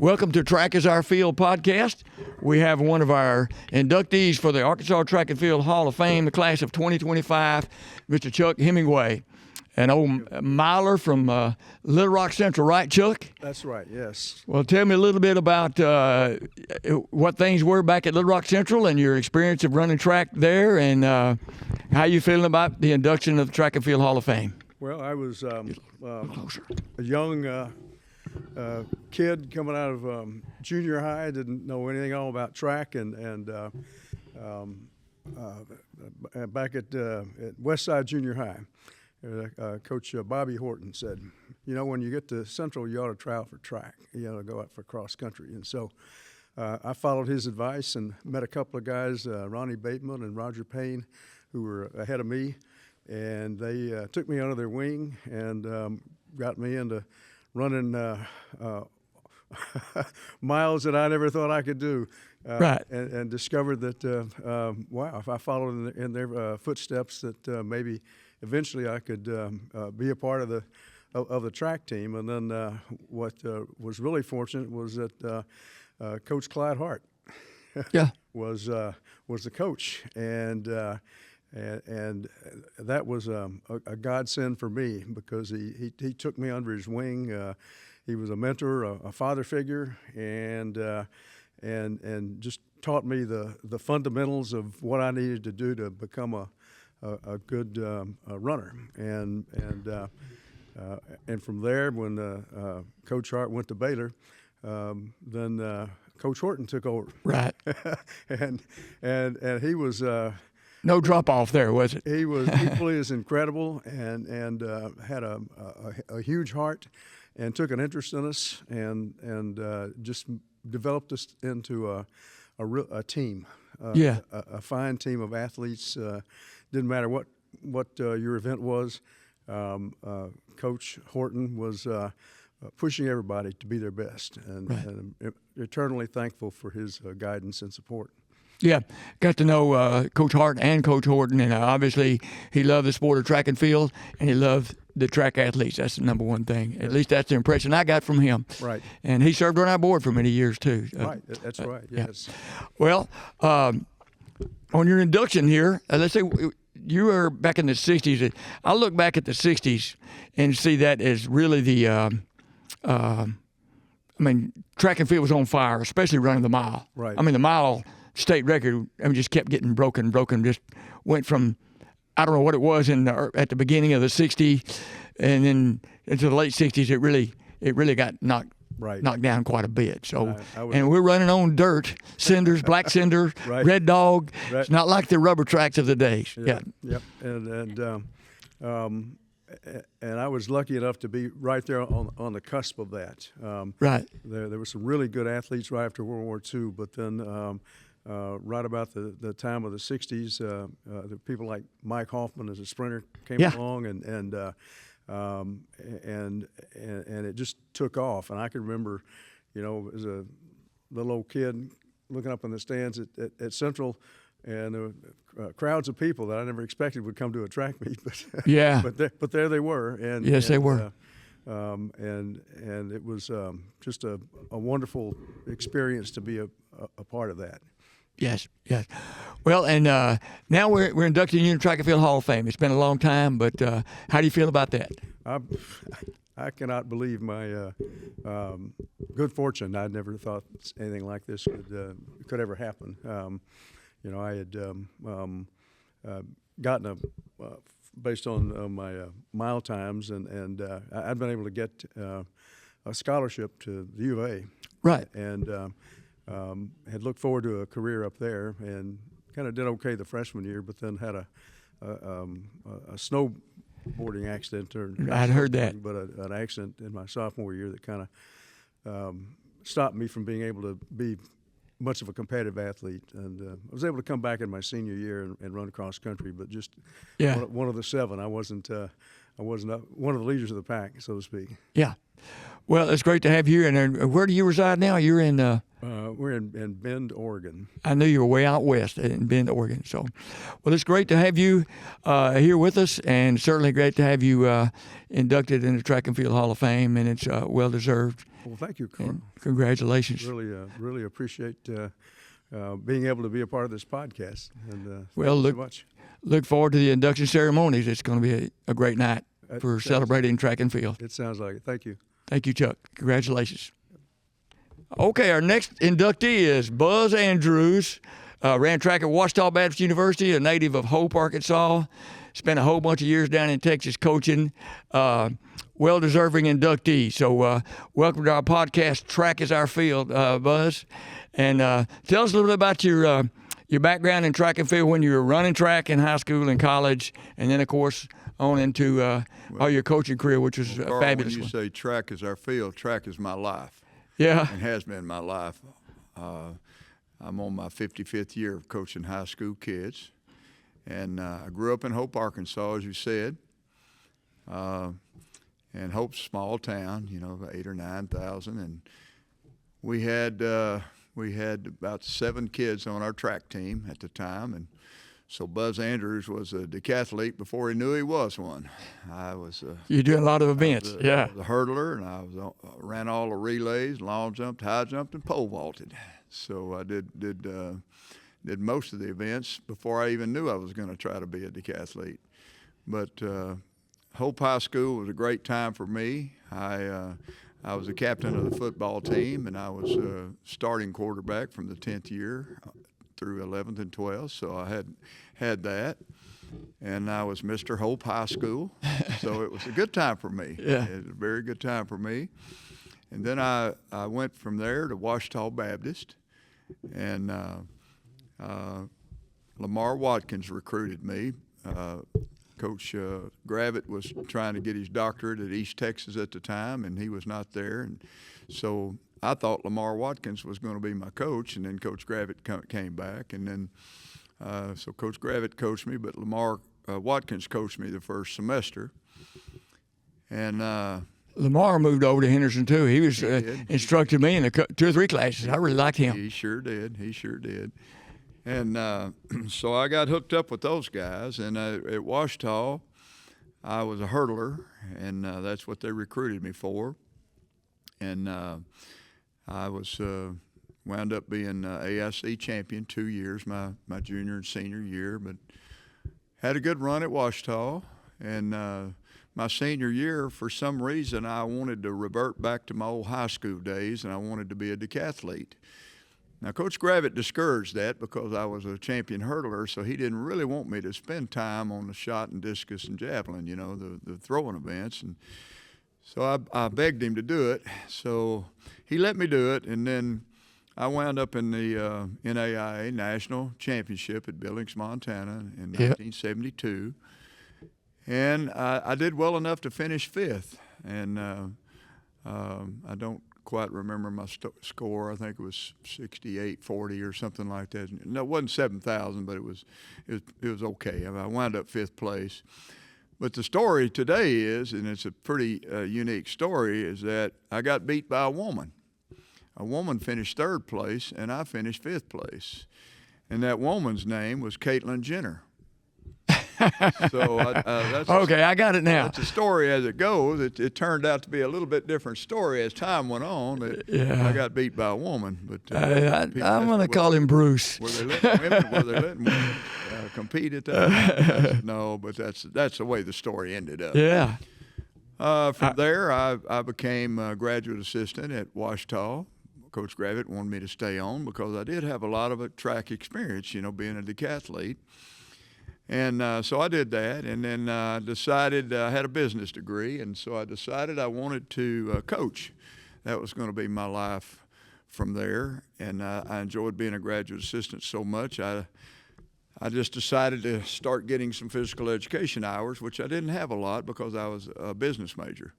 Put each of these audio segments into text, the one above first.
Welcome to Track is Our Field podcast. We have one of our inductees for the Arkansas Track and Field Hall of Fame, the class of 2025, Mr. Chuck Hemingway, an old miler from Little Rock Central, right, Chuck? That's right, yes. Well, tell me a little bit about what things were back at Little Rock Central and your experience of running track there, and how you feeling about the induction of the Track and Field Hall of Fame. Well, I was a young kid coming out of junior high. Didn't know anything all about track, and back at Westside Junior High, Coach Bobby Horton said, you know, when you get to Central, you ought to try out for track. You ought to go out for cross country. And so I followed his advice and met a couple of guys, Ronnie Bateman and Roger Payne, who were ahead of me, and they took me under their wing and got me into running miles that I never thought I could do. Right. And discovered that, wow, if I followed in their footsteps, that maybe eventually I could be a part of the track team. And then what was really fortunate was that Coach Clyde Hart was the coach. And that was a godsend for me, because he took me under his wing. He was a mentor, a father figure, and just taught me the fundamentals of what I needed to do to become a good runner. And from there, when Coach Hart went to Baylor, then Coach Horton took over. Right. and he was. No drop off there, was it? He was equally as incredible, and had a huge heart, and took an interest in us, and just developed us into a team, a fine team of athletes. Didn't matter what your event was. Coach Horton was pushing everybody to be their best, and eternally thankful for his guidance and support. Yeah, got to know Coach Hart and Coach Horton, and obviously he loved the sport of track and field, and he loved the track athletes. That's the number one thing. At least that's the impression I got from him. Right. And he served on our board for many years, too. Right, that's right, yes. Yeah. Well, on your induction here, let's say you were back in the 60s. I look back at the 60s and see that as really the track and field was on fire, especially running the mile. Right. The mile state record, just kept getting broken, just went from, I don't know what it was at the beginning of the 60s, and then into the late 60s, it really got knocked down quite a bit. So, and we're running on dirt, cinders, black cinder, red dog. Right. It's not like the rubber tracks of the days. Yep. And I was lucky enough to be right there on the cusp of that. Right. There were some really good athletes right after World War II, but then right about the time of the 60s, the people like Mike Hoffman as a sprinter came along, and it just took off. And I can remember, as a little old kid looking up in the stands at Central, and there were crowds of people that I never expected would come to a track meet, but there they were. And yes, they were. And it was just a wonderful experience to be a part of that. Yes. Well, and now we're inducting you in the Track and Field Hall of Fame. It's been a long time, but how do you feel about that? I cannot believe my good fortune. I never thought anything like this could ever happen. I had gotten based on my mile times, and I'd been able to get a scholarship to the U of A. Right. And had looked forward to a career up there, and kind of did okay the freshman year, but then had a snowboarding accident. I'd heard that. But an accident in my sophomore year that kind of stopped me from being able to be much of a competitive athlete, and I was able to come back in my senior year and run cross country, but just one of the seven. I wasn't one of the leaders of the pack, so to speak. Yeah. Well, it's great to have you. And where do you reside now? You're in we're in Bend, Oregon. I knew you were way out west in Bend, Oregon. So, well, it's great to have you here with us, and certainly great to have you inducted in the Track and Field Hall of Fame, and it's well deserved. Well, thank you, Carl. Congratulations. Really appreciate being able to be a part of this podcast. And well, thank you so much. Look forward to the induction ceremonies. It's going to be a great night for celebrating track and field. It sounds like it. Thank you. Thank you, Chuck. Congratulations. Okay, our next inductee is Buzz Andrews. Ran track at Ouachita Baptist University, a native of Hope, Arkansas. Spent a whole bunch of years down in Texas coaching. Well-deserving inductee. So welcome to our podcast, Track is Our Field, Buzz. And tell us a little bit about your background in track and field when you were running track in high school and college, and then, of course, on into all your coaching career, which was Carl, fabulous. When you say track is our field, track is my life. Yeah. And has been my life. I'm on my 55th year of coaching high school kids. And I grew up in Hope, Arkansas, as you said. And Hope's a small town, 8,000 or 9,000. And we had about 7 kids on our track team at the time. And so Buzz Andrews was a decathlete before he knew he was one. You're doing a lot of events, I was a hurdler, and I ran all the relays, long jumped, high jumped, and pole vaulted. So I did most of the events before I even knew I was going to try to be a decathlete. But Hope High School was a great time for me. I was a captain of the football team, and I was starting quarterback from the 10th year through 11th and 12th, so I had that. And I was Mr. Hope High School, so it was a good time for me. Yeah. It was a very good time for me. And then I went from there to Ouachita Baptist, and Lamar Watkins recruited me. Coach Gravitt was trying to get his doctorate at East Texas at the time, and he was not there. And so I thought Lamar Watkins was going to be my coach, and then Coach Gravitt came back. And then so Coach Gravitt coached me, but Lamar Watkins coached me the first semester. And Lamar moved over to Henderson, too. He was instructed me in 2 or 3 classes. I really liked him. He sure did. And so I got hooked up with those guys. And at Ouachita, I was a hurdler, and that's what they recruited me for. And I was wound up being AIC champion 2 years, my junior and senior year, but had a good run at Ouachita. And my senior year, for some reason, I wanted to revert back to my old high school days, and I wanted to be a decathlete. Now, Coach Gravitt discouraged that because I was a champion hurdler, so he didn't really want me to spend time on the shot and discus and javelin, the throwing events. And so I begged him to do it. So he let me do it, and then I wound up in the NAIA National Championship at Billings, Montana in 1972. And I did well enough to finish 5th. And I don't quite remember my score. I think it was 68-40 or something like that. No, it wasn't 7,000, but it was okay. I wound up 5th place. But the story today is, and it's a pretty unique story, is that I got beat by a woman. A woman finished 3rd place, and I finished 5th place. And that woman's name was Caitlyn Jenner. So that's okay, I got it now. That's the story as it goes. It turned out to be a little bit different story as time went on. I got beat by a woman, but I'm going to call him Bruce. Were they letting women compete at that? No, but that's the way the story ended up. Yeah. From there, I became a graduate assistant at Ouachita. Coach Gravitt wanted me to stay on because I did have a lot of track experience, being a decathlete. And so I did that, and then decided I had a business degree, and so I decided I wanted to coach. That was going to be my life from there, and I enjoyed being a graduate assistant so much. I just decided to start getting some physical education hours, which I didn't have a lot because I was a business major.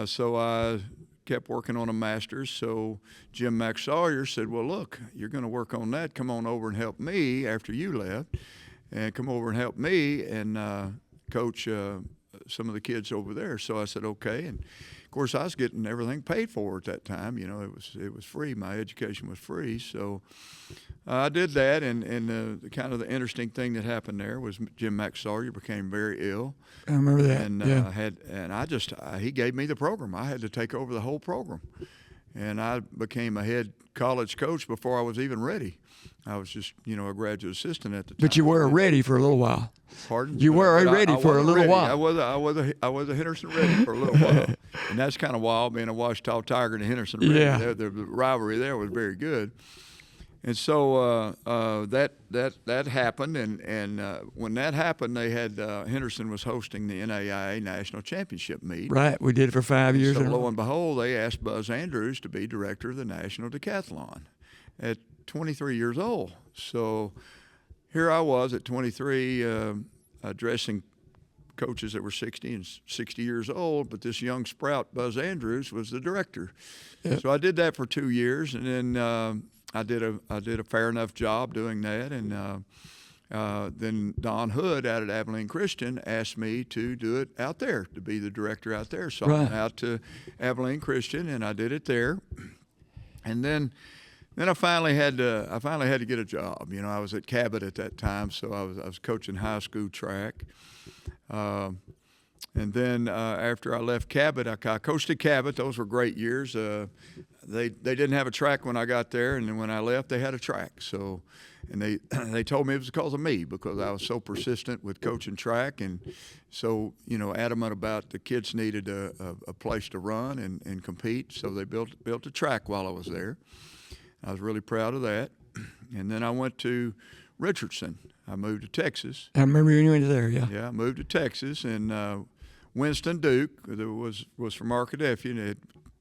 So I kept working on a master's. So Jim McSawyer said, well, look, you're going to work on that. Come on over and help me after you left. And come over and help me and coach some of the kids over there. So I said, okay. And of course, I was getting everything paid for at that time. You know, it was free. My education was free. So I did that, and the kind of the interesting thing that happened there was Jim McSawyer became very ill. I remember that. And he gave me the program. I had to take over the whole program, and I became a head college coach before I was even ready. I was just, you know, a graduate assistant at the time. But you were ready for a little while. Pardon? You were ready for a little while. I was a Henderson Ready for a little while, and that's kind of wild being a Washita Tiger and a Henderson Ready. Yeah. The rivalry there was very good. And so that happened, and when that happened, they had Henderson was hosting the NAIA National Championship meet. Right, we did it for 5 years. So lo and behold, they asked Buzz Andrews to be director of the National Decathlon at 23 years old. So here I was at 23, addressing coaches that were 60 and 60 years old, but this young sprout, Buzz Andrews, was the director. Yep. So I did that for 2 years, and then I did a fair enough job doing that, and then Don Hood out at Abilene Christian asked me to do it out there, to be the director out there. So I went out to Abilene Christian, and I did it there, and then I finally had to get a job. You know, I was at Cabot at that time, so I was coaching high school track. And then after I left Cabot, I coached at Cabot. Those were great years. They didn't have a track when I got there, and then when I left, they had a track. So, and they told me it was because of me, because I was so persistent with coaching track, and so, you know, adamant about the kids needed a place to run and compete. So they built a track while I was there. I was really proud of that. And then I went to Richardson. I moved to Texas. I remember you went there, yeah. Yeah, I moved to Texas, and Winston Duke, that was from Arkadelphia, and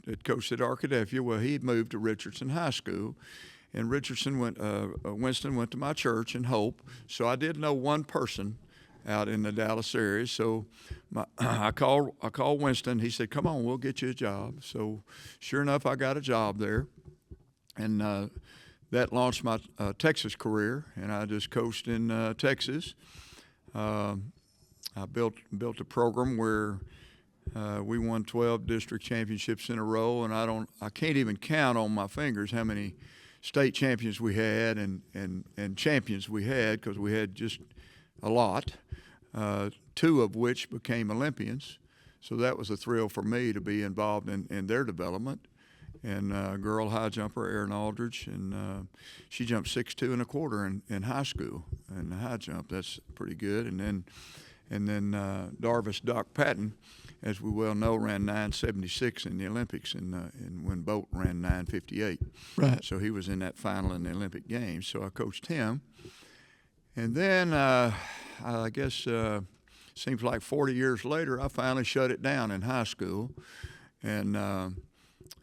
had coached at Arkadelphia. Well, he moved to Richardson High School, and Winston went to my church in Hope. So I did know one person out in the Dallas area. So I called Winston. He said, "Come on, we'll get you a job." So sure enough, I got a job there, and that launched my Texas career, and I just coached in Texas. I built a program where we won 12 district championships in a row, and I can't even count on my fingers how many state champions we had and champions we had, because we had just a lot. 2 of which became Olympians, so that was a thrill for me to be involved in their development. And girl high jumper Erin Aldridge, and she jumped 6'2" and a quarter in high school in the high jump. That's pretty good. And then Darvis Doc Patton, as we well know, ran 9.76 in the Olympics, and when Bolt ran 9.58. Right. So he was in that final in the Olympic Games. So I coached him. And then I guess seems like 40 years later, I finally shut it down in high school, and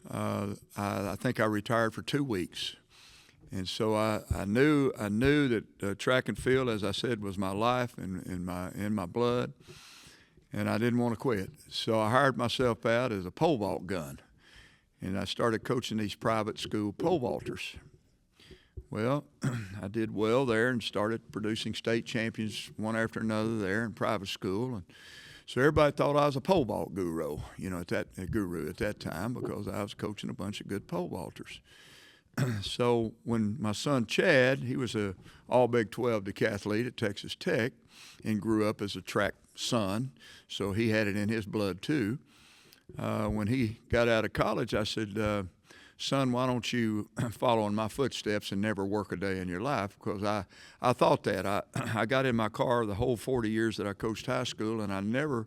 I think I retired for 2 weeks. And so I knew that track and field, as I said, was my life and in my blood, and I didn't want to quit. So I hired myself out as a pole vault gun, and I started coaching these private school pole vaulters. Well, I did well there and started producing state champions one after another there in private school, and so everybody thought I was a pole vault guru, you know, at that time, because I was coaching a bunch of good pole vaulters. So when my son Chad, he was a all Big 12 decathlete at Texas Tech and grew up as a track son, so he had it in his blood too. When he got out of college, I said, "Son, why don't you follow in my footsteps and never work a day in your life?" Because I thought that. I got in my car the whole 40 years that I coached high school, and I never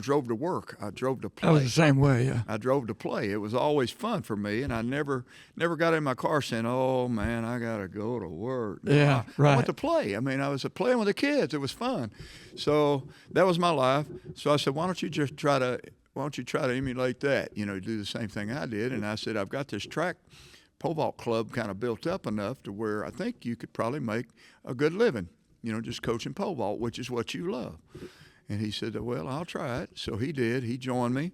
drove to work. I drove to play. I was the same way, yeah. I drove to play. It was always fun for me, and I never got in my car saying, "Oh man, I gotta go to work." No, Yeah, right. I went to play. I mean, I was playing with the kids. It was fun. So that was my life. So I said, why don't you try to emulate that? You know, do the same thing I did. And I said, I've got this track pole vault club kind of built up enough to where I think you could probably make a good living, you know, just coaching pole vault, which is what you love. And he said, well, I'll try it. So he did. He joined me,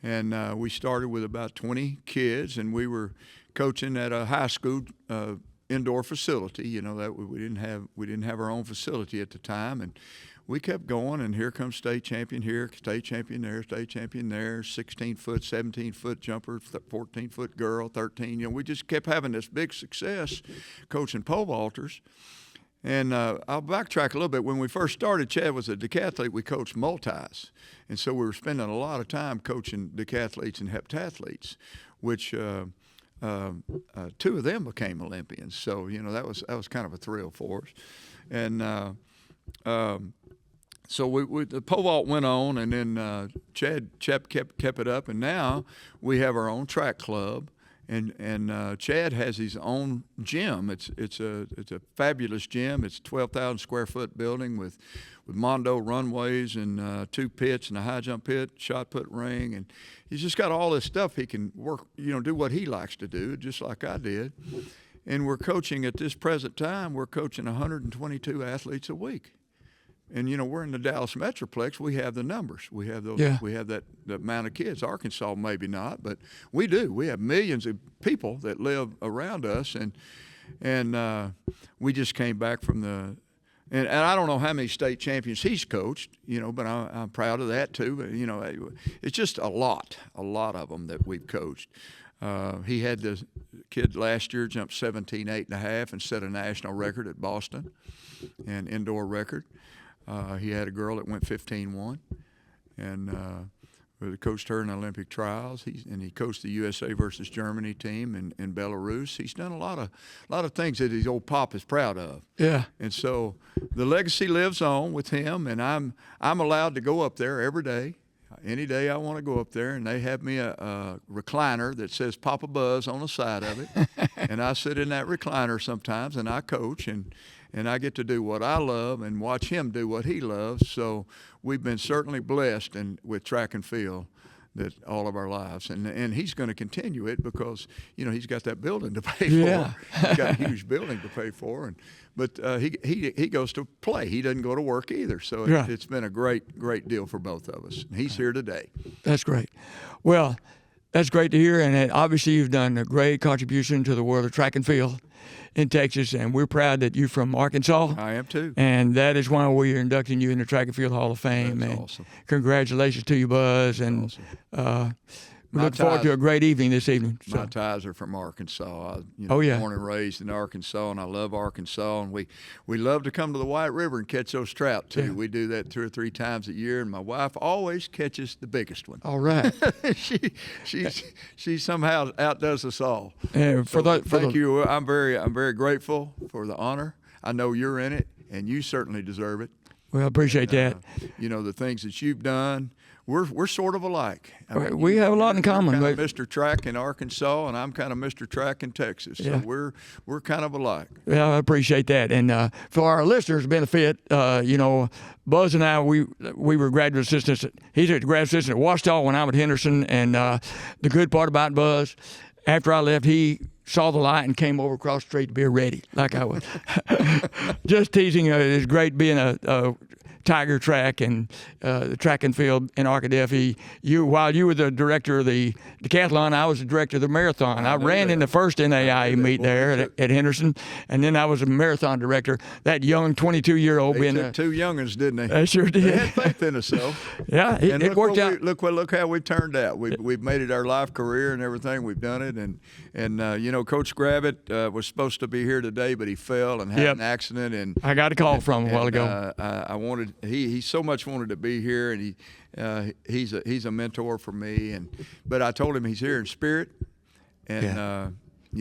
and we started with about 20 kids, and we were coaching at a high school indoor facility. You know, that we didn't have our own facility at the time, and we kept going, and here comes state champion here, state champion there, 16-foot, 17-foot jumper, 14-foot girl, 13. We just kept having this big success coaching pole vaulters. And I'll backtrack a little bit. When we first started, Chad was a decathlete. We coached multis. And so we were spending a lot of time coaching decathletes and heptathletes, which two of them became Olympians. So, that was kind of a thrill for us. And so the pole vault went on, and then Chad kept it up. And now we have our own track club. And Chad has his own gym. It's a fabulous gym. It's a 12,000 square foot building with Mondo runways and 2 pits and a high jump pit, shot put ring, and he's just got all this stuff he can work. Do what he likes to do, just like I did. And we're coaching at this present time. We're coaching 122 athletes a week. And we're in the Dallas Metroplex. We have the numbers. We have those. Yeah. We have that amount of kids. Arkansas maybe not, but we do. We have millions of people that live around us, and we just came back from the. And I don't know how many state champions he's coached, but I'm proud of that too. But it's just a lot of them that we've coached. He had the kid last year jump 17.8.5 and set a national record at Boston, an indoor record. He had a girl that went 15-1, and we coached her in Olympic trials. He coached the USA versus Germany team in Belarus. He's done a lot of things that his old pop is proud of. Yeah. And so the legacy lives on with him, and I'm allowed to go up there every day. Any day I want to go up there, and they have me a recliner that says Papa Buzz on the side of it, and I sit in that recliner sometimes, and I coach, and I get to do what I love and watch him do what he loves. So we've been certainly blessed with track and field that all of our lives, and he's going to continue it because he's got that building to pay Yeah. for. He's got a huge building to pay for, but he goes to play. He doesn't go to work either. So Right. it's been a great deal for both of us. And he's here today. That's great. Well, that's great to hear, and obviously you've done a great contribution to the world of track and field in Texas, and we're proud that you're from Arkansas. I am too. And that is why we're inducting you in the Track and Field Hall of Fame. That's and awesome. Congratulations to you, Buzz. And we My look forward to a great evening this evening. My ties are from Arkansas. Oh, yeah. Born and raised in Arkansas, and I love Arkansas. And we love to come to the White River and catch those trout too. Yeah. We do that 2 or 3 times a year, and my wife always catches the biggest one. All right. she somehow outdoes us all. And Thank you. I'm very grateful for the honor. I know you're in it, and you certainly deserve it. Well, I appreciate that. The things that you've done. We're sort of alike. We have a lot in common. You're But kind of Mr. Track in Arkansas, and I'm kind of Mr. Track in Texas. Yeah. So we're kind of alike. well, I appreciate that. And for our listeners' benefit, Buzz and I, we were graduate assistants. He's a graduate assistant at Washita when I'm at Henderson. And the good part about Buzz, after I left, he saw the light and came over across the street to be ready, like I was. Just teasing. It's great being a Tiger Track and the track and field in Arkadelphia. While you were the director of the decathlon, I was the director of the marathon. I ran in the first NAIA meet there at Henderson, and then I was a marathon director. That young 22-year-old They being took 2 young'uns, didn't they? They sure did. They had faith in us, though. Yeah, And it worked out. Look how we turned out. We've made it our life career and everything. We've done it, and Coach Gravitt was supposed to be here today, but he fell and had Yep. an accident. And I got a call from him a while ago. I wanted. He so much wanted to be here, and he's a mentor for me. But I told him he's here in spirit, and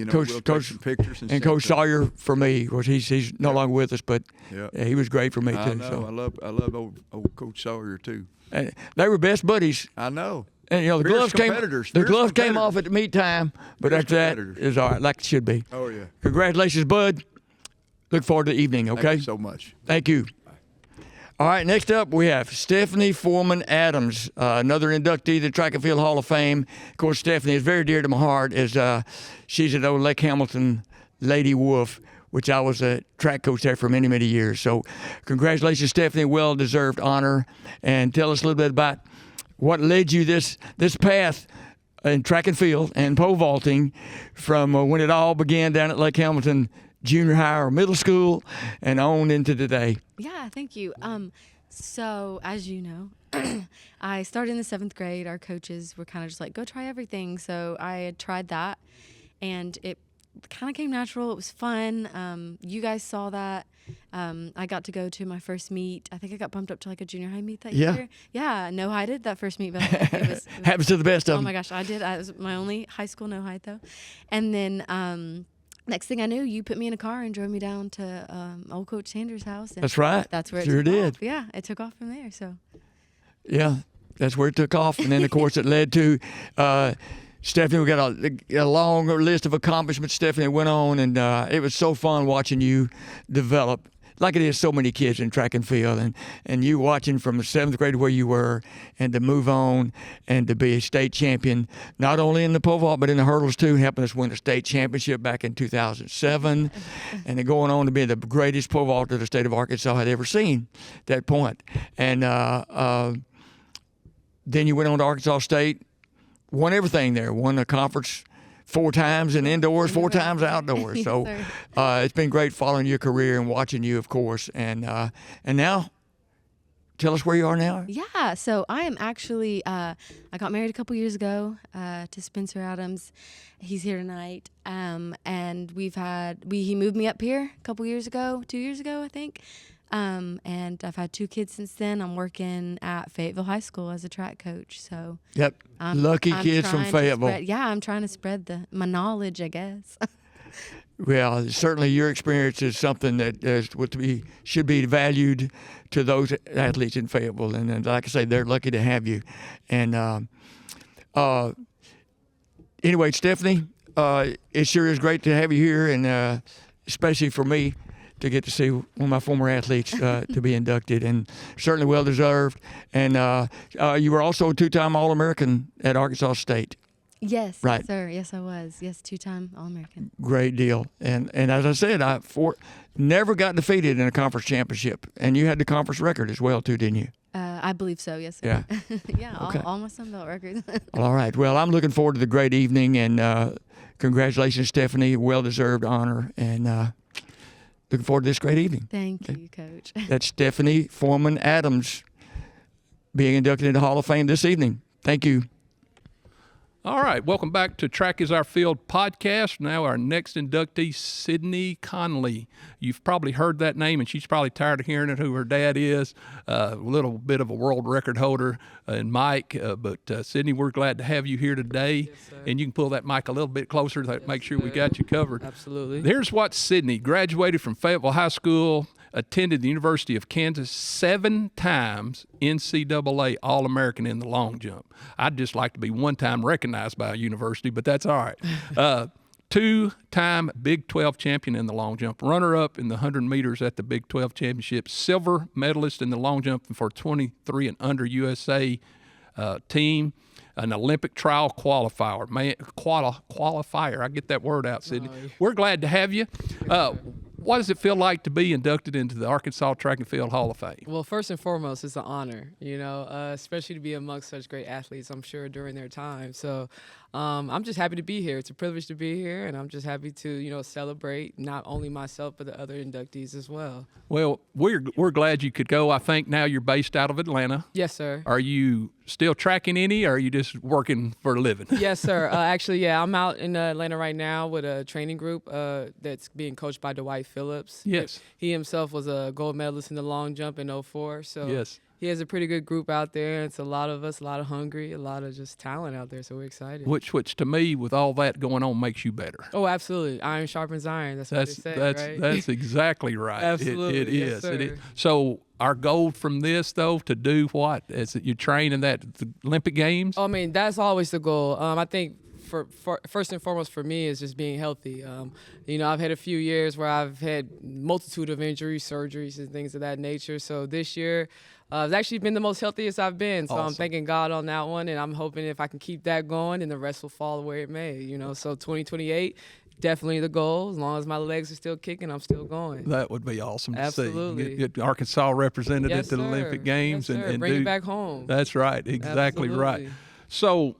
Coach, we'll Coach, take some pictures and Coach send them. Sawyer for me, of course, he's no longer with us, but Yeah. he was great for me too. I know. So. I love old Coach Sawyer too. And they were best buddies. I know. And the Fierce gloves came. competitors. The Fierce gloves came competitors. off at the meet time, but Fierce after that, competitors. it's all right, like it should be. Oh yeah. Congratulations, Bud. Look forward to the evening. Okay. Thank you so much. Thank you. All right, next up we have Stephanie Foreman Adams, another inductee to the Track and Field Hall of Fame. Of course, Stephanie is very dear to my heart as she's at old Lake Hamilton Lady Wolf, which I was a track coach there for many, many years. So congratulations, Stephanie, well-deserved honor. And tell us a little bit about what led you this path in track and field and pole vaulting from when it all began down at Lake Hamilton Junior High or middle school and on into today. Yeah, thank you. So, as you know, I started in the 7th grade. Our coaches were kind of just like, go try everything. So I had tried that, and it kind of came natural. It was fun. You guys saw that. I got to go to my first meet. I think I got bumped up to like a junior high meet that year. Yeah, no-hided that first meet. But it was Happens to the best of them. Oh my gosh, I did. It was my only high school no-hide though. And then next thing I knew, you put me in a car and drove me down to old Coach Sanders' house. And That's right. That's where it Sure took did. off. Yeah, it took off from there. So. Yeah, that's where it took off. And then, of course, it led to Stephanie. We got a long list of accomplishments Stephanie went on, and it was so fun watching you develop, like it is so many kids in track and field, and you watching from the 7th grade where you were, and to move on and to be a state champion, not only in the pole vault, but in the hurdles too, helping us win a state championship back in 2007, and then going on to be the greatest pole vaulter the state of Arkansas had ever seen at that point. And then you went on to Arkansas State, won everything there, won the conference 4 times in indoors, 4 times outdoors. Yes, So it's been great following your career and watching you, of course. And now, tell us where you are now. Yeah, so I am actually, I got married a couple years ago to Spencer Adams. He's here tonight. And he moved me up here a couple years ago, 2 years ago, I think. And I've had 2 kids since then. I'm working at Fayetteville High School as a track coach. So Yep, lucky kids from Fayetteville. I'm trying to spread my knowledge, I guess. Well, certainly your experience is something that should be valued to those athletes in Fayetteville. And like I say, they're lucky to have you. And anyway, Stephanie, it sure is great to have you here, and especially for me, to get to see one of my former athletes to be inducted, and certainly well deserved. And you were also a 2-time All-American at Arkansas State. Yes, Right. yes, sir. Yes, I was. Yes, 2-time All-American. Great deal. And as I said, I never got defeated in a conference championship, and you had the conference record as well too, didn't you? I believe so. Yes, sir. Yeah. Yeah. Okay. All my Sun Belt records. All right. Well, I'm looking forward to the great evening, and congratulations, Stephanie. Well-deserved honor, and looking forward to this great evening. Thank you, Coach. That's Stephanie Foreman Adams being inducted into the Hall of Fame this evening. Thank you. All right, welcome back to Track is Our Field podcast. Now our next inductee, Sydney Conley. You've probably heard that name, and she's probably tired of hearing it, who her dad is, a little bit of a world record holder, and Mike. But Sydney, we're glad to have you here today. Yes, sir. And you can pull that mic a little bit closer to make sure we got you covered. Absolutely. Here's what Sydney graduated from Fayetteville High School, attended the University of Kansas, 7 times NCAA All-American in the long jump. I'd just like to be 1 time recognized by a university, but that's all right. 2-time Big 12 champion in the long jump, runner-up in the 100 meters at the Big 12 championship, silver medalist in the long jump for 23 and under USA team, an Olympic trial qualifier. Qualifier, I get that word out, Sydney. We're glad to have you. What does it feel like to be inducted into the Arkansas Track and Field Hall of Fame? Well, first and foremost, it's an honor, especially to be amongst such great athletes, I'm sure, during their time. So I'm just happy to be here. It's a privilege to be here, and I'm just happy to, celebrate not only myself but the other inductees as well. Well, we're glad you could go. I think now you're based out of Atlanta. Yes, sir. Are you still tracking any, or are you just working for a living? Yes, sir. Actually, yeah, I'm out in Atlanta right now with a training group that's being coached by Dwight Phillips. Yes. He himself was a gold medalist in the long jump in 2004. So Yes. he has a pretty good group out there. It's a lot of us, a lot of hungry, a lot of just talent out there. So we're excited. Which to me, with all that going on, makes you better. Oh, absolutely. Iron sharpens iron. That's what they say, right? That's exactly right. Absolutely. It Yes, is. sir. It is. So our goal from this, though, to do what? Is that you train in the Olympic Games? I mean, that's always the goal. I think for first and foremost for me is just being healthy. I've had a few years where I've had multitude of injuries, surgeries, and things of that nature. So this year, it's actually been the most healthiest I've been. So Awesome. I'm thanking God on that one, and I'm hoping if I can keep that going, then the rest will fall where it may. So 2028, definitely the goal. As long as my legs are still kicking, I'm still going. That would be awesome to Absolutely. see. Get Arkansas represented Yes, at the sir. Olympic Games Yes, sir. and bring do it back home. That's right. Exactly right. Absolutely. So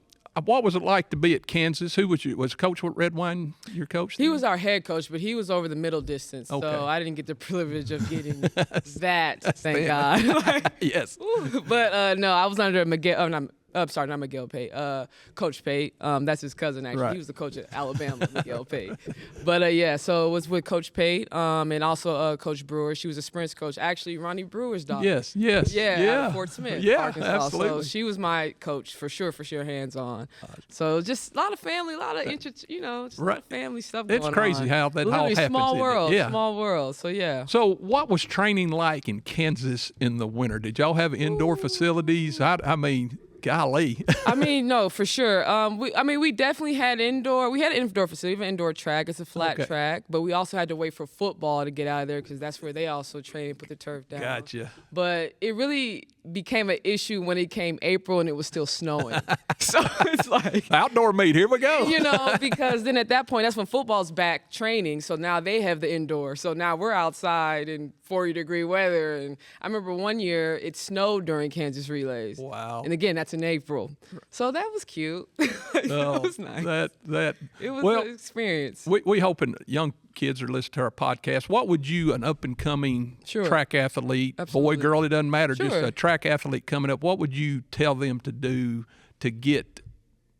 what was it like to be at Kansas? Who was Coach Red Wine your coach? He was our head coach, but he was over the middle distance, Okay. so I didn't get the privilege of getting that. Thank God. Like, Yes. but no, I was under Miguel. I'm sorry, not Miguel Pate. Coach Pate. That's his cousin, actually. Right. He was the coach at Alabama, Miguel Pate. But yeah, so it was with Coach Pate and also Coach Brewer. She was a sprints coach. Actually, Ronnie Brewer's daughter. Yes. Yeah, out of Fort Smith, Yeah, Arkansas. absolutely. So she was my coach for sure, hands-on. So just a lot of family, a lot of just a lot of family stuff going on. It's crazy how that all Literally happens. small isn't it? world, Yeah. small world. So yeah. So what was training like in Kansas in the winter? Did y'all have indoor facilities? I mean, golly. I mean, no, for sure. We definitely had indoor. We had an indoor facility, we have an indoor track. It's a flat Okay. track, but we also had to wait for football to get out of there because that's where they also train and put the turf down. Gotcha. But it really became an issue when it came April and it was still snowing. So it's like, Outdoor meet. Here we go. because then at that point, that's when football's back training. So now they have the indoor. So now we're outside in 40-degree weather. And I remember one year it snowed during Kansas relays. Wow. And again, that's in April. So that was cute. That was nice. It was an experience. We hoping young kids are listening to our podcast. What would you, an up and coming Sure. track athlete, Absolutely. boy, girl, it doesn't matter, just Sure. a track athlete coming up, what would you tell them to do to get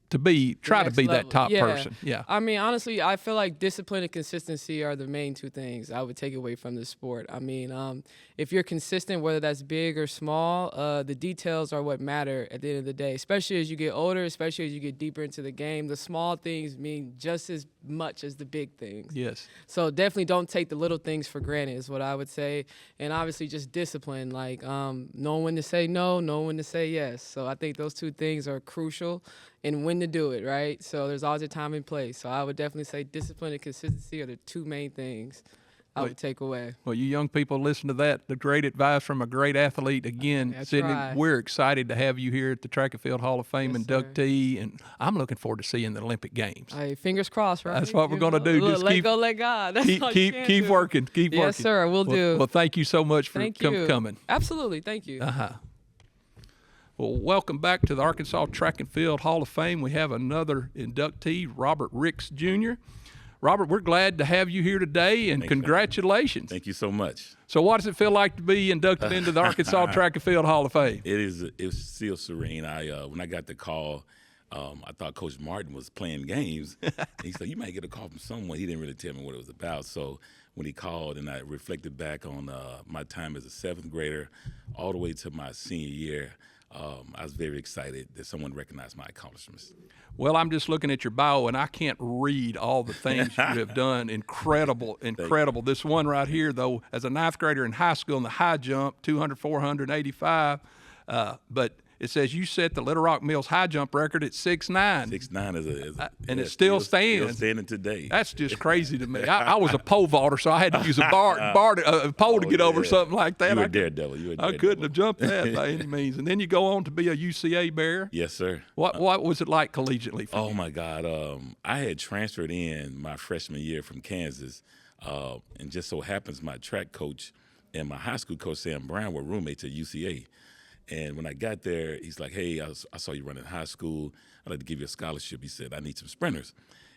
to try to Next be that level. top Yeah. person? Yeah. I mean, honestly, I feel like discipline and consistency are the main two things I would take away from this sport. I mean, if you're consistent, whether that's big or small, the details are what matter at the end of the day, especially as you get older, especially as you get deeper into the game. The small things mean just as much as the big things. Yes. So definitely don't take the little things for granted is what I would say. And obviously just discipline, like knowing when to say no, knowing when to say yes. So I think those two things are crucial and when to do it, right? So there's always a time and place. So I would definitely say discipline and consistency are the two main things I would take away. Well, you young people, listen to that. The great advice from a great athlete. Again, That's Sydney, right. we're excited to have you here at the Track and Field Hall of Fame Yes, inductee, and I'm looking forward to seeing the Olympic Games. Hey, fingers crossed, right? That's what we're gonna do. Look, Just let keep- go, let God. That's all you can Keep do. working. Keep working. Yes, sir. We'll do. Well, thank you so much for Thank you. coming. Absolutely. Thank you. Well, welcome back to the Arkansas Track and Field Hall of Fame. We have another inductee, Robert Ricks Jr. Robert, we're glad to have you here today, and congratulations. Thank you so much. So what does it feel like to be inducted into the Arkansas Track and Field Hall of Fame? It was still serene. When I got the call, I thought Coach Martin was playing games. He said, "You might get a call from someone." He didn't really tell me what it was about. So when he called and I reflected back on my time as a seventh grader all the way to my senior year, I was very excited that someone recognized my accomplishments. Well, I'm just looking at your bio, and I can't read all the things you have done. Incredible. This one right here, though, as a ninth grader in high school in the high jump, 200, 400, 85. But it says you set the Little Rock Mills high jump record at 6'9". 6'9" is a and it still stands. Still standing today. That's just crazy to me. I was a pole vaulter, so I had to use a pole to get over something like that. You were a daredevil. I couldn't have jumped that by any means. And then you go on to be a UCA Bear. Yes, sir. What was it like collegiately for you? Oh, my God. I had transferred in my freshman year from Kansas, and just so happens my track coach and my high school coach, Sam Brown, were roommates at UCA. And when I got there, he's like, "Hey, I saw you running high school. I'd like to give you a scholarship." He said, "I need some sprinters."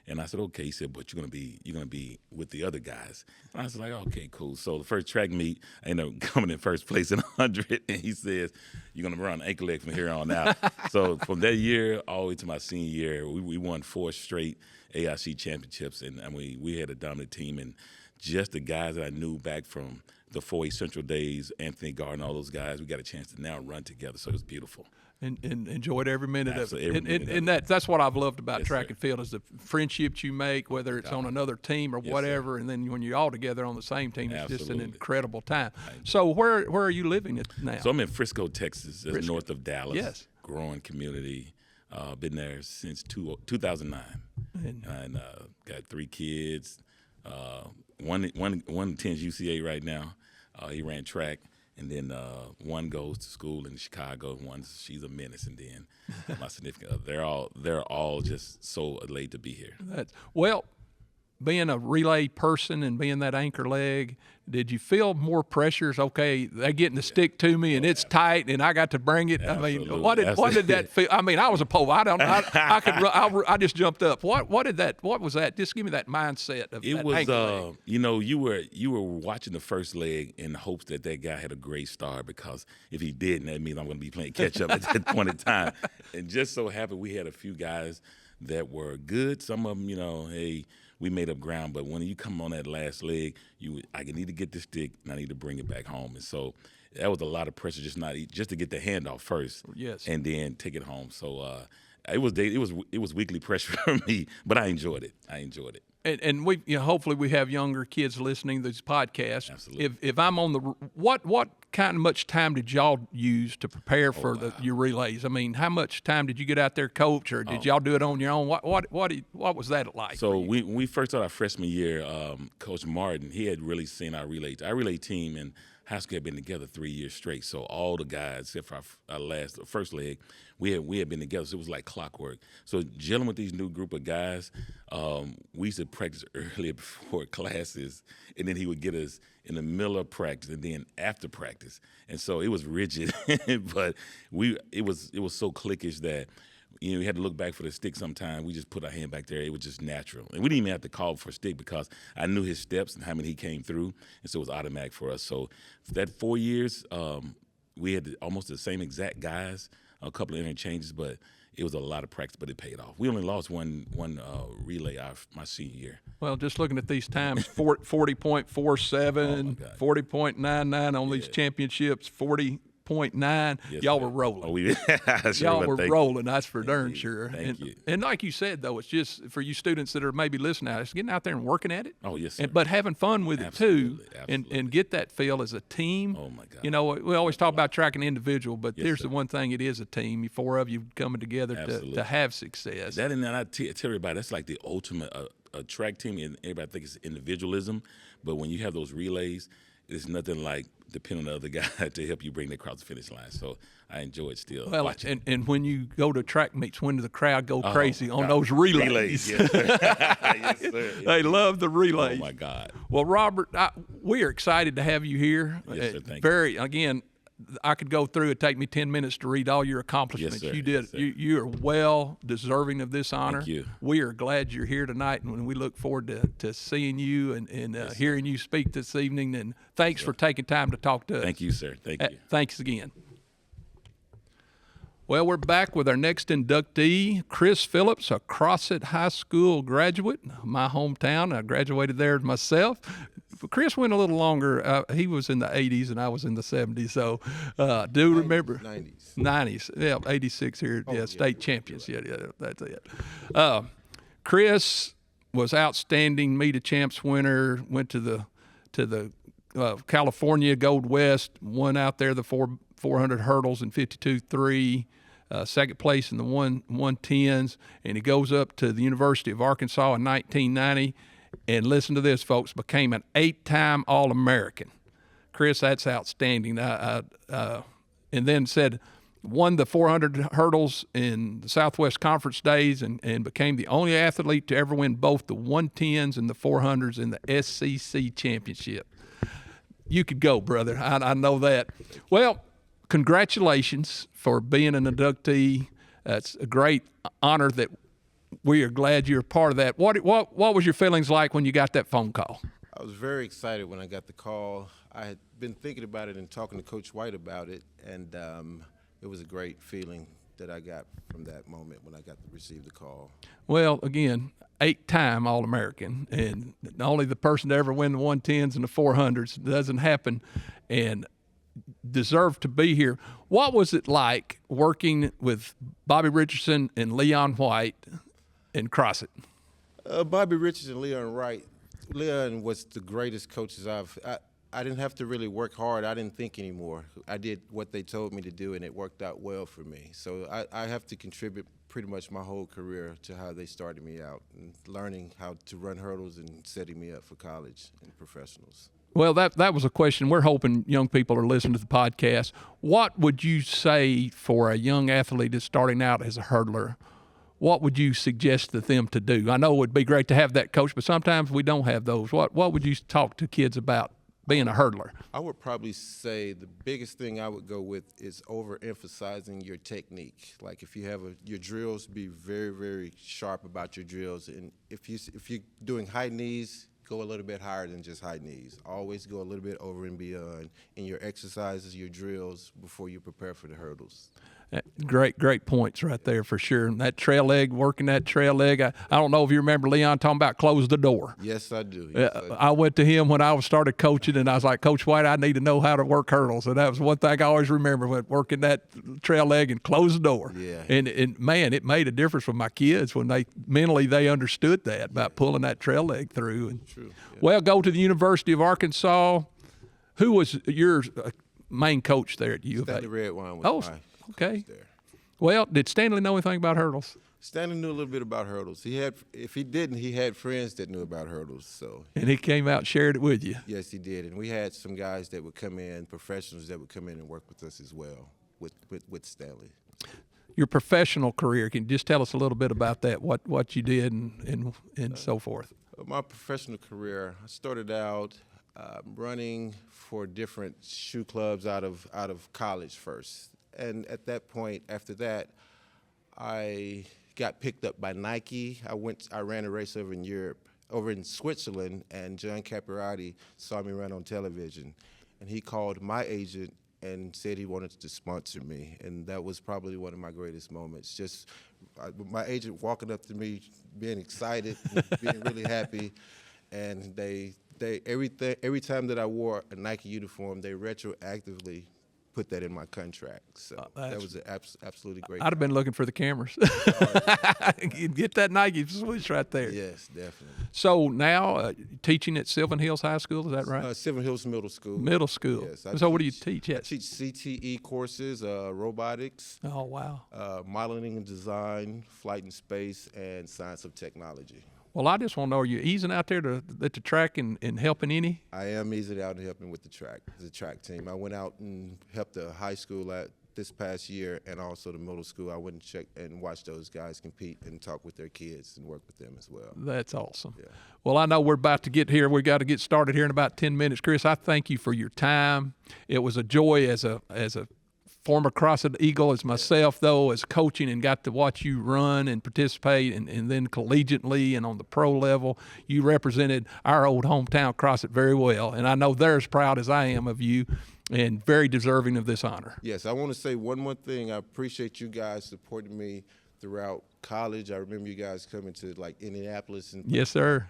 And I said, "Okay." He said, "But you're gonna be with the other guys." And I was like, "Okay, cool." So the first track meet, I ended up coming in first place in 100. And he says, "You're gonna run ankle leg from here on out." So from that year all the way to my senior year, we won 4 straight AIC championships, and we had a dominant team. And just the guys that I knew back from the 4A Central days, Anthony Gardner, all those guys, we got a chance to now run together. So it was beautiful. And enjoyed every minute Absolutely, of every it. minute And of it. that's what I've loved about Yes, track sir. and field is the friendships you make, whether it's on another team or Yes, whatever. And then when you're all together on the same team, it's just an Absolutely. incredible time. So where are you living now? So I'm in Frisco, Texas, just Frisco. north of Dallas. Yes. Growing community. Been there since 2009. And got 3 kids. One attends UCA right now. He ran track. And then one goes to school in Chicago. She's a menace. And then my significant other. They're all just so elated to be here. Well, being a relay person and being that anchor leg, did you feel more pressures? Okay, they're getting the stick to me and it's tight and I got to bring it. Absolutely. I mean, what did that feel? I mean, I was a pole. I just jumped up. What was that? Just give me that mindset of It that was, anchor leg. you were watching the first leg in the hopes that guy had a great start, because if he didn't, that means I'm going to be playing catch up at that point in time. And just so happened we had a few guys that were good. Some of them, hey, we made up ground, but when you come on that last leg, I need to get the stick and I need to bring it back home. And so that was a lot of pressure, just to get the handoff first, Yes, and then take it home. So it was weekly pressure for me, but I enjoyed it. And we, hopefully we have younger kids listening to this podcast. Absolutely. If I'm on what kind of much time did y'all use to prepare for your relays? I mean, how much time did you get out there, coach, or did y'all do it on your own? What was that like? So when we first started our freshman year, Coach Martin, he had really seen our relay team in high school had been together 3 years straight. So all the guys, except for our first leg, we had been together. So it was like clockwork. So dealing with these new group of guys, we used to practice earlier before classes, and then he would get us in the middle of practice and then after practice. And so it was rigid, but it was so cliquish that we had to look back for the stick sometime. We just put our hand back there. It was just natural. And we didn't even have to call for a stick because I knew his steps and how many he came through, and so it was automatic for us. So for that 4 years, we had almost the same exact guys, a couple of interchanges, but it was a lot of practice, but it paid off. We only lost one relay my senior year. Well, just looking at these times, 40.47, 40.99 on these championships, 40.9. Yes, y'all sir. were rolling. Oh, we Y'all were rolling. That's for darn sure. Thank you. And like you said, though, it's just for you students that are maybe listening out, it's getting out there and working at it. Oh, yes, sir. But having fun with it too, and get that feel as a team. Oh my God. We always talk about tracking individual, but Yes, there's sir. the one thing: it is a team. 4 of you coming together to have success. That and I tell everybody, that's like the ultimate a track team, and everybody thinks it's individualism, but when you have those relays, it's nothing like depending on the other guy to help you bring it across the finish line. So I enjoy it still. Well, and when you go to track meets, when does the crowd go crazy on those relays? Yes, sir. Yes, sir. They love the relays. Oh my God. Well, Robert, we are excited to have you here. Yes, sir. Thank you. Again, I could go through. It'd take me 10 minutes to read all your accomplishments. Yes, sir. You did. Yes, sir. You are well deserving of this honor. Thank you. We are glad you're here tonight, and we look forward to seeing you and hearing you speak this evening. And thanks for taking time to talk to us. Thank you, sir. Thank you. Thanks again. Well, we're back with our next inductee, Chris Phillips, a Crossett High School graduate, my hometown. I graduated there myself. Chris went a little longer. He was in the 80s and I was in the 70s. So do remember. 90s. 90s. Yeah, 86 here. State champions. Yeah, that's it. Chris was outstanding meet of champs winner, went to the California Gold West, won out there the 400 hurdles in 52.3. Second place in the 110s, and he goes up to the University of Arkansas in 1990, and listen to this, folks, became an 8-time All-American. Chris, that's outstanding. And then won the 400 hurdles in the Southwest Conference days and became the only athlete to ever win both the 110s and the 400s in the SEC championship. You could go, brother. I know that. Well, congratulations for being an inductee. That's a great honor that we are glad you're a part of that. What was your feelings like when you got that phone call? I was very excited when I got the call. I had been thinking about it and talking to Coach White about it, and it was a great feeling that I got from that moment when I got to receive the call. Well, again, 8-time All-American, and only the person to ever win the 110s and the 400s. It doesn't happen, and deserve to be here. What was it like working with Bobby Richardson and Leon White in Crossett? Bobby Richardson and Leon Wright. Leon was the greatest coaches I didn't have to really work hard. I didn't think anymore. I did what they told me to do, and it worked out well for me. So I have to contribute pretty much my whole career to how they started me out and learning how to run hurdles and setting me up for college and professionals. Well, that was a question. We're hoping young people are listening to the podcast. What would you say for a young athlete that's starting out as a hurdler? what would you suggest to them to do? I know it would be great to have that coach, but sometimes we don't have those. What would you talk to kids about being a hurdler? I would probably say the biggest thing I would go with is overemphasizing your technique. Like if you have your drills, be very, very sharp about your drills. And if you're doing high knees, go a little bit higher than just high knees. Always go a little bit over and beyond in your exercises, your drills, before you prepare for the hurdles. Great points right there for sure. And that trail leg, working that trail leg. I don't know if you remember Leon talking about close the door. Yes, I do. Yes, I do. I went to him when I started coaching, and I was like, Coach White, I need to know how to work hurdles. And that was one thing I always remember, working that trail leg and close the door. Yeah. And man, it made a difference with my kids when they mentally understood that about pulling that trail leg through. And, True. Yeah. well, go to the University of Arkansas. Who was your main coach there at U of A? Stanley Redwine was my okay. coach there. Well, did Stanley know anything about hurdles? Stanley knew a little bit about hurdles. If he didn't, he had friends that knew about hurdles. So. And he came out and shared it with you. Yes, he did. And we had some guys that would come in, professionals that would come in and work with us as well, with Stanley. Your professional career, can you just tell us a little bit about that, what you did and so forth? My professional career, I started out running for different shoe clubs out of college first. And at that point, after that, I got picked up by Nike. I ran a race over in Europe, over in Switzerland, and John Capriati saw me run on television. And he called my agent and said he wanted to sponsor me. And that was probably one of my greatest moments. Just my agent walking up to me, being excited, being really happy. And every time that I wore a Nike uniform, they retroactively put that in my contract. So that was absolutely great. I'd have been looking for the cameras. Get that Nike switch right there. Yes, definitely. So now teaching at Sylvan Hills High School, is that right? Sylvan Hills Middle School. Middle school. Yes. So what do you teach I at? teach CTE courses, robotics, Oh, wow. modeling and design, flight and space, and science of technology. Well, I just want to know, are you easing out there at the track and helping any? I am easily out and helping with the track team. I went out and helped the high school this past year, and also the middle school. I went and checked and watched those guys compete and talk with their kids and work with them as well. That's awesome. Yeah. Well, I know we're about to get here. We got to get started here in about 10 minutes. Chris, I thank you for your time. It was a joy as a former CrossFit Eagle as myself, though, as coaching, and got to watch you run and participate, and then collegiately and on the pro level. You represented our old hometown CrossFit very well, and I know they're as proud as I am of you and very deserving of this honor. Yes, I want to say one more thing. I appreciate you guys supporting me throughout college. I remember you guys coming to like Indianapolis and yes, sir,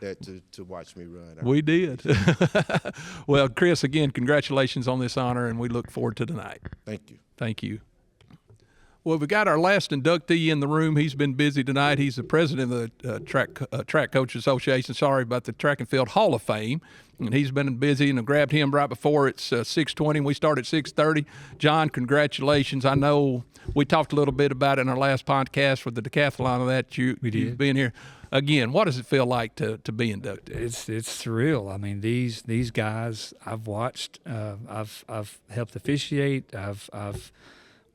to watch me run. We did. Well, Chris, again, congratulations on this honor, and we look forward to tonight. Thank you. Thank you. Well, we got our last inductee in the room. He's been busy tonight. He's the president of the Track Coaches Association. Sorry about the Track and Field Hall of Fame. And he's been busy, and I grabbed him right before it's 6:20, and we start at 6:30. John, congratulations. I know we talked a little bit about it in our last podcast for the decathlon of that. We did. Being here. Again, what does it feel like to be inducted? It's surreal. I mean, these guys I've watched. I've helped officiate. I've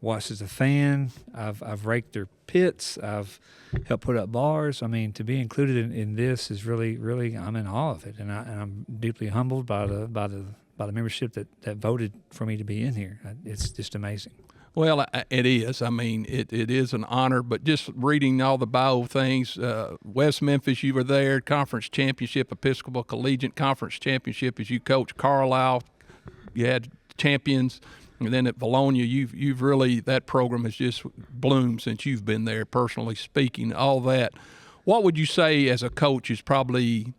watched as a fan. I've raked their pits. I've helped put up bars. I mean, to be included in this is really I'm in awe of it, and I'm deeply humbled by the membership that voted for me to be in here. It's just amazing. Well, it is. I mean, it is an honor, but just reading all the bio things, West Memphis, you were there, Conference Championship, Episcopal Collegiate Conference Championship as you coach Carlisle. You had champions. And then at Bologna, you've really, that program has just bloomed since you've been there, personally speaking, all that. What would you say as a coach is probably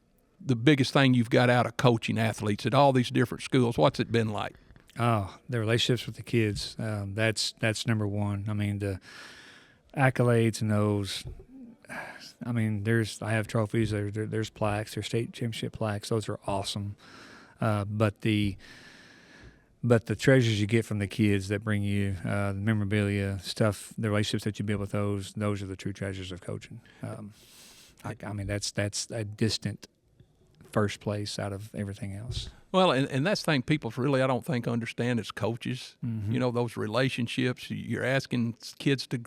the biggest thing you've got out of coaching athletes at all these different schools? What's it been like? Oh, the relationships with the kids, that's number one. I mean, the accolades and those, I mean, I have trophies, there's plaques, there's state championship plaques. Those are awesome. But the treasures you get from the kids that bring you, the memorabilia, stuff, the relationships that you build with those are the true treasures of coaching. I mean, that's a distant first place out of everything else. Well, and that's the thing people really, I don't think, understand as coaches. Mm-hmm. You know, those relationships. You're asking kids to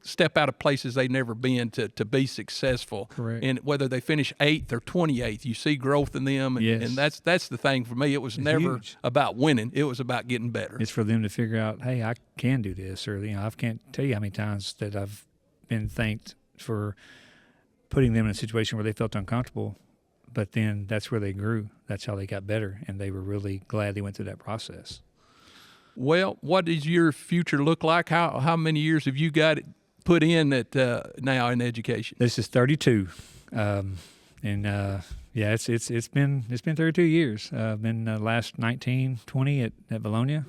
step out of places they've never been to be successful. Correct. And whether they finish 8th or 28th, you see growth in them. And, Yes. and that's the thing for me. It was never huge. about winning. It was about getting better. It's for them to figure out, hey, I can do this, or I can't tell you how many times that I've been thanked for putting them in a situation where they felt uncomfortable. But then that's where they grew. That's how they got better, and they were really glad they went through that process. Well, what does your future look like? How many years have you got put in now in education? This is 32, and it's been 32 years. I've been last 19, 20 at Bologna.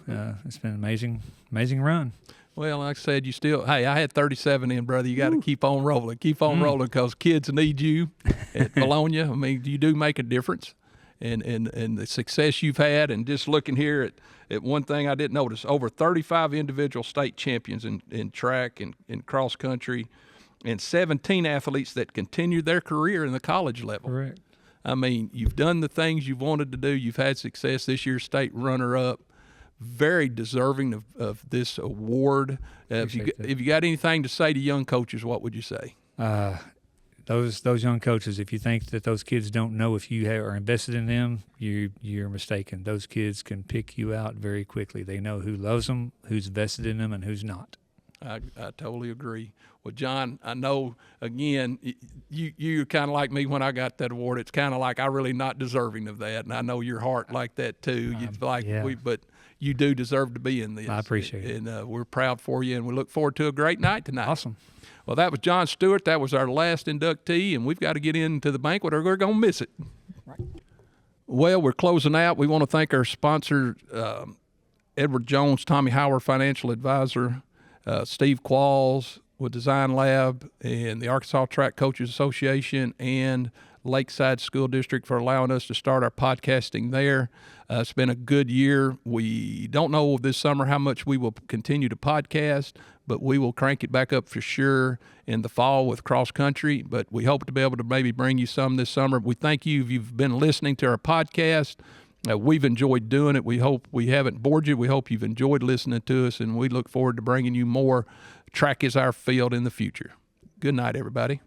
It's been an amazing run. Well, like I said, I had 37 in, brother. You got to keep on rolling. Keep on rolling because kids need you at Bologna. I mean, you do make a difference. And the success you've had, and just looking here at one thing I didn't notice, over 35 individual state champions in track and in cross country, and 17 athletes that continued their career in the college level. Correct. I mean, you've done the things you've wanted to do. You've had success. This year's state runner-up. Very deserving of this award. If you got anything to say to young coaches, what would you say? Those young coaches, if you think that those kids don't know if you are invested in them, you're mistaken. Those kids can pick you out very quickly. They know who loves them, who's vested in them, and who's not. I totally agree. Well, John, I know, again, you're kind of like me when I got that award. It's kind of like I'm really not deserving of that, and I know your heart like that too. But you do deserve to be in this. I appreciate it. And we're proud for you, and we look forward to a great night tonight. Awesome. Well, that was John Stewart. That was our last inductee, and we've got to get into the banquet or we're going to miss it. Right. Well, we're closing out. We want to thank our sponsor, Edward Jones, Tommy Howard Financial Advisor, Steve Qualls with Design Lab, and the Arkansas Track Coaches Association, and Lakeside School District for allowing us to start our podcasting there. It's been a good year. We don't know this summer how much we will continue to podcast, but we will crank it back up for sure in the fall with cross country. But we hope to be able to maybe bring you some this summer. We thank you if you've been listening to our podcast. We've enjoyed doing it. We hope we haven't bored you. We hope you've enjoyed listening to us, and we look forward to bringing you more. Track is our field in the future. Good night, everybody.